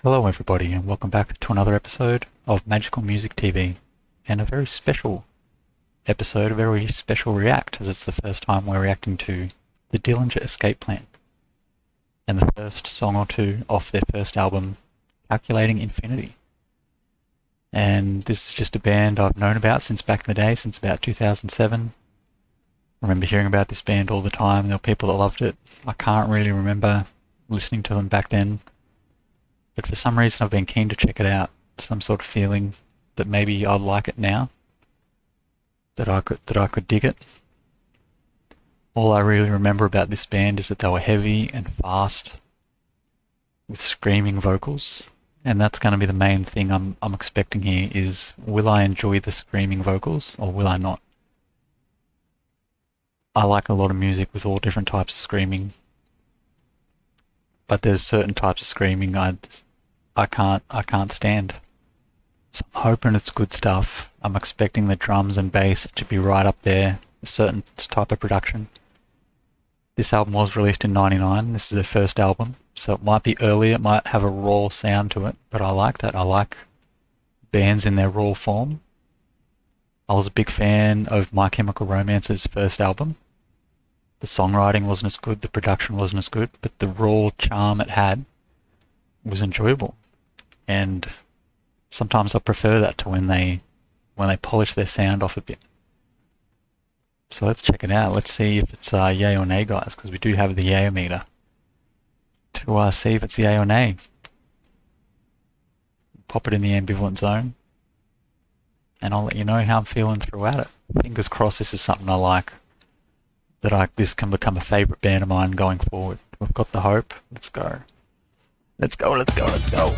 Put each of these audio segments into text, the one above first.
Hello, everybody, and welcome back to another episode of Magical Music TV, and a very special episode, a very special react, as it's the first time we're reacting to the Dillinger Escape Plan, and the first song or two off their first album, Calculating Infinity. And this is just a band I've known about since back in the day, since about 2007. I remember hearing about this band all the time. There were people that loved it. I can't really remember listening to them back then, but for some reason I've been keen to check it out. Some sort of feeling that maybe I'd like it now, that I could dig it. All I really remember about this band is that they were heavy and fast, with screaming vocals, and that's going to be the main thing I'm expecting here. Is, will I enjoy the screaming vocals or will I not? I like a lot of music with all different types of screaming, but there's certain types of screaming I can't stand. So I'm hoping it's good stuff. I'm expecting the drums and bass to be right up there, a certain type of production. This album was released in '99. This is their first album, so it might be early, it might have a raw sound to it, but I like that. I like bands in their raw form. I was a big fan of My Chemical Romance's first album. The songwriting wasn't as good, the production wasn't as good, but the raw charm it had was enjoyable. And sometimes I prefer that to when they polish their sound off a bit. So let's check it out. Let's see if it's yay or nay, guys, because we do have the yay meter to see if it's yay or nay. Pop it in the ambivalent zone, and I'll let you know how I'm feeling throughout it. Fingers crossed this is something I like, that this can become a favourite band of mine going forward. We've got the hope. Let's go. Let's go, let's go, let's go.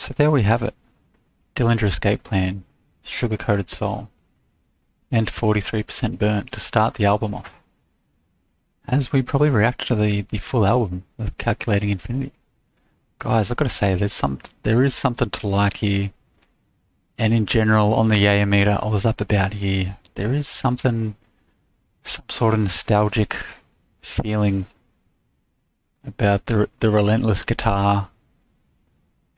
So there we have it. Dillinger Escape Plan, Sugar Coated Soul, and 43% Burnt to start the album off. As we probably react to the full album of Calculating Infinity. Guys, I've got to say, there is something to like here. And in general, on the Yaya meter, I was up about here. There is some sort of nostalgic feeling about the relentless guitar.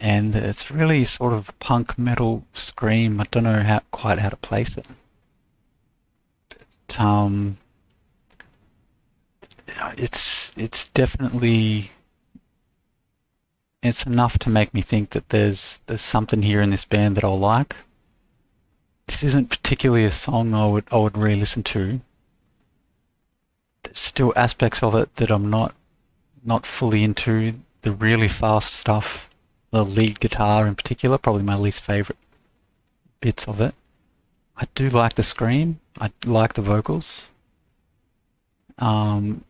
And it's really sort of punk metal scream. I don't know quite how to place it. But, it's definitely, it's enough to make me think that there's something here in this band that I'll like. This isn't particularly a song I would re-listen to. There's still aspects of it that I'm not fully into. The really fast stuff, the lead guitar in particular, probably my least favourite bits of it. I do like the scream. I like the vocals. And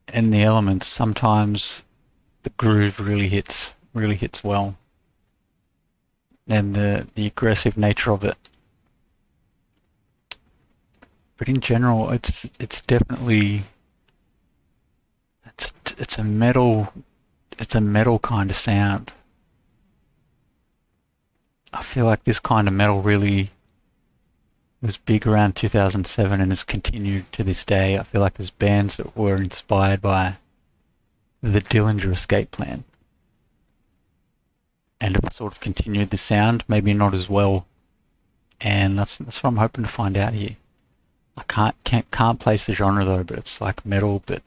the elements, sometimes the groove really hits well. And the aggressive nature of it. But in general, it's definitely it's a metal kind of sound. I feel like this kind of metal really was big around 2007 and has continued to this day. I feel like there's bands that were inspired by the Dillinger Escape Plan and have sort of continued the sound, maybe not as well. And that's what I'm hoping to find out here. I can't place the genre though, but it's like metal. But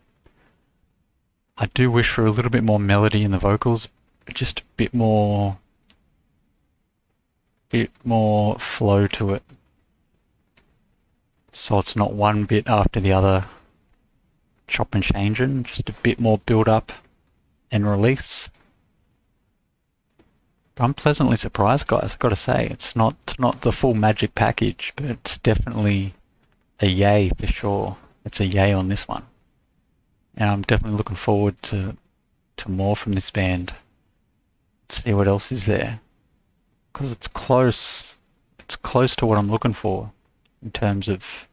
I do wish for a little bit more melody in the vocals, but just a bit more flow to it. So it's not one bit after the other, chop and changing, just a bit more build up and release. But I'm pleasantly surprised, guys, I've got to say. It's not the full magic package, but it's definitely a yay for sure. It's a yay on this one. And I'm definitely looking forward to more from this band. See what else is there. Because it's close to what I'm looking for in terms of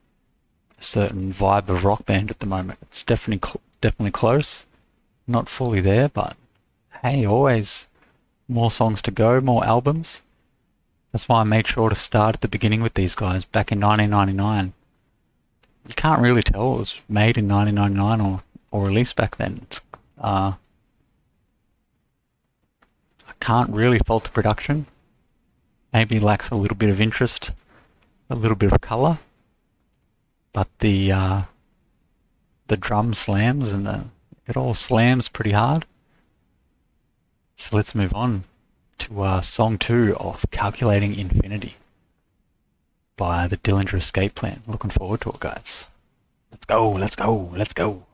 a certain vibe of rock band at the moment. It's definitely close. Not fully there, but hey, always more songs to go, more albums. That's why I made sure to start at the beginning with these guys back in 1999. You can't really tell it was made in 1999 or released back then. I can't really fault the production. Maybe lacks a little bit of interest, a little bit of colour, but the drum slams and it all slams pretty hard. So let's move on to song 2 of Calculating Infinity by the Dillinger Escape Plan. Looking forward to it, guys. Let's go, let's go, let's go.